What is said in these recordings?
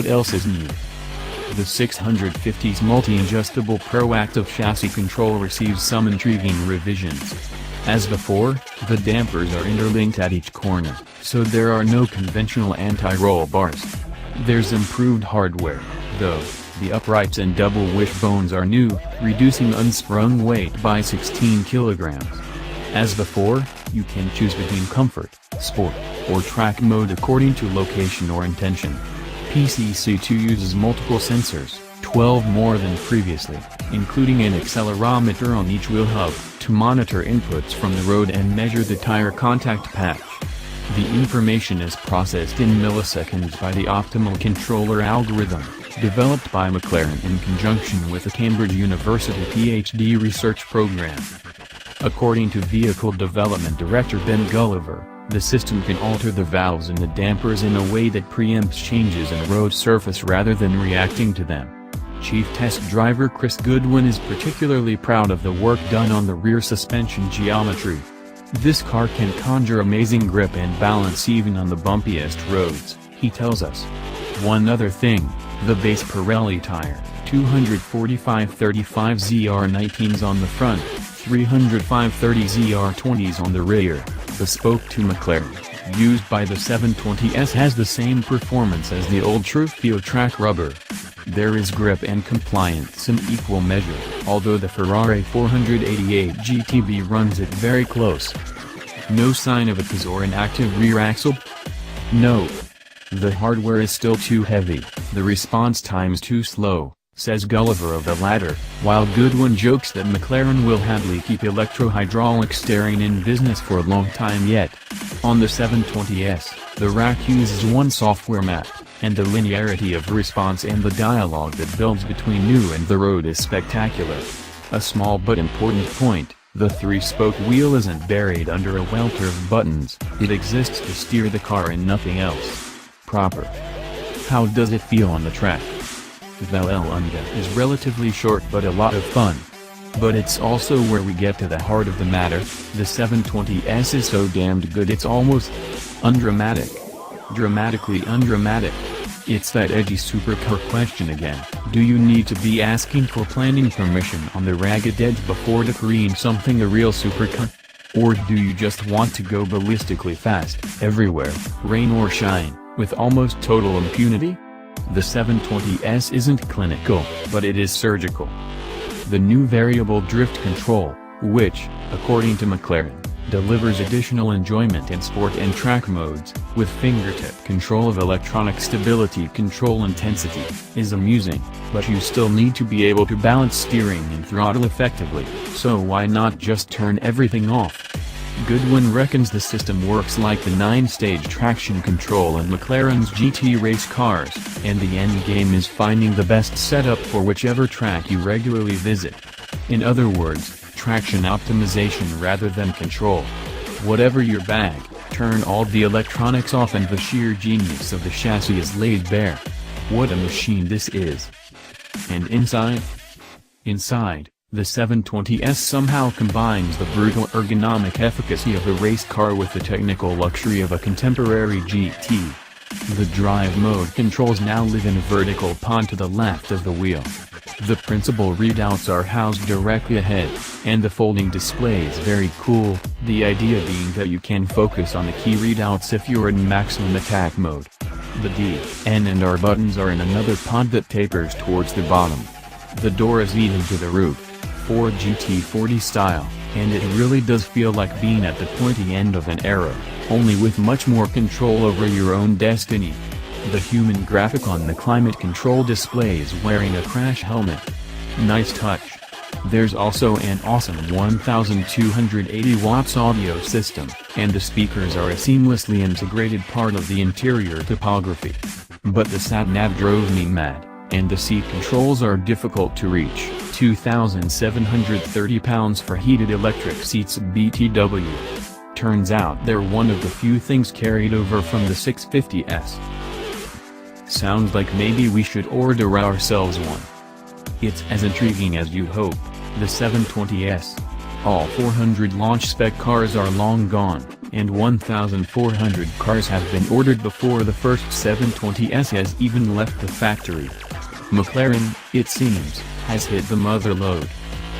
What else is new? The 650's multi-adjustable proactive chassis control receives some intriguing revisions. As before, the dampers are interlinked at each corner, so there are no conventional anti-roll bars. There's improved hardware, though. The uprights and double wishbones are new, reducing unsprung weight by 16 kilograms. As before, you can choose between comfort, sport, or track mode according to location or intention. PCC2 uses multiple sensors, 12 more than previously, including an accelerometer on each wheel hub, to monitor inputs from the road and measure the tire contact patch. The information is processed in milliseconds by the optimal controller algorithm, developed by Mclaren in conjunction with the Cambridge University PhD research program. According to Vehicle Development Director Ben Gulliver, the system can alter the valves and the dampers in a way that preempts changes in road surface rather than reacting to them. Chief Test Driver Chris Goodwin is particularly proud of the work done on the rear suspension geometry. This car can conjure amazing grip and balance even on the bumpiest roads, he tells us. One other thing, the base Pirelli tire, 245/35 ZR19s on the front, 305/30 ZR20s on the rear, bespoke to Mclaren, used by the 720s, has the same performance as the old Trufio track rubber. There is grip and compliance in equal measure, although the Ferrari 488 GTB runs it very close. No sign of a fuzz or an active rear axle? No. The hardware is still too heavy, the response time's too slow, says Gulliver of the latter, while Goodwin jokes that Mclaren will happily keep electro-hydraulic steering in business for a long time yet. On the 720s, the rack uses one software map, and the linearity of response and the dialogue that builds between you and the road is spectacular. A small but important point, the three-spoke wheel isn't buried under a welter of buttons, it exists to steer the car and nothing else. Proper. How does it feel on the track? Valelunga is relatively short but a lot of fun. But it's also where we get to the heart of the matter, the 720s is so damned good it's almost undramatic. Dramatically undramatic. It's that edgy supercar question again, do you need to be asking for planning permission on the ragged edge before decreeing something a real supercar? Or do you just want to go ballistically fast, everywhere, rain or shine, with almost total impunity? The 720s isn't clinical, but it is surgical. The new variable drift control, which, according to Mclaren, delivers additional enjoyment in sport and track modes, with fingertip control of electronic stability control intensity, is amusing, but you still need to be able to balance steering and throttle effectively, so why not just turn everything off? Goodwin reckons the system works like the 9-stage traction control in Mclaren's GT race cars, and the end game is finding the best setup for whichever track you regularly visit. In other words, traction optimization rather than control. Whatever your bag, turn all the electronics off and the sheer genius of the chassis is laid bare. What a machine this is. And inside? Inside, the 720s somehow combines the brutal ergonomic efficacy of a race car with the technical luxury of a contemporary GT. The drive mode controls now live in a vertical pond to the left of the wheel. The principal readouts are housed directly ahead, and the folding display is very cool, the idea being that you can focus on the key readouts if you're in maximum attack mode. The D, N and R buttons are in another pod that tapers towards the bottom. The door is leading to the roof, Ford GT40 style, and it really does feel like being at the pointy end of an era, only with much more control over your own destiny. The human graphic on the climate control display is wearing a crash helmet. Nice touch. There's also an awesome 1280 watts audio system, and the speakers are a seamlessly integrated part of the interior topography. But the sat-nav drove me mad, and the seat controls are difficult to reach. 2,730 pounds for heated electric seats at BTW. Turns out they're one of the few things carried over from the 650s. Sounds like maybe we should order ourselves one. It's as intriguing as you'd hope, the 720s. All 400 launch spec cars are long gone, and 1,400 cars have been ordered before the first 720s has even left the factory. McLaren, it seems, has hit the mother lode.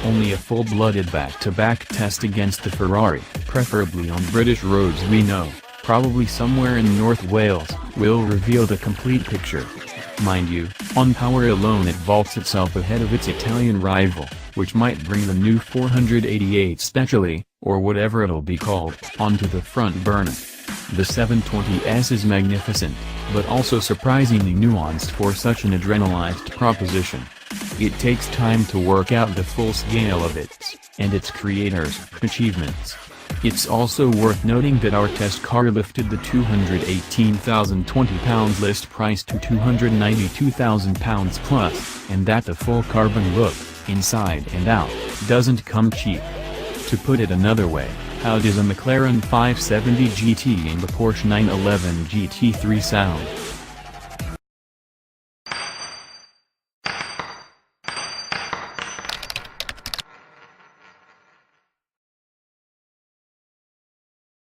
Only a full-blooded back-to-back test against the Ferrari, preferably on British roads we know, probably somewhere in North Wales, will reveal the complete picture. Mind you, on power alone it vaults itself ahead of its Italian rival, which might bring the new 488 Speciale, or whatever it'll be called, onto the front burner. The 720s is magnificent, but also surprisingly nuanced for such an adrenalized proposition. It takes time to work out the full scale of its, and its creators' achievements. It's also worth noting that our test car lifted the £218,020 list price to £292,000 plus, and that the full carbon look, inside and out, doesn't come cheap. To put it another way, how does a McLaren 570 GT and the Porsche 911 GT3 sound?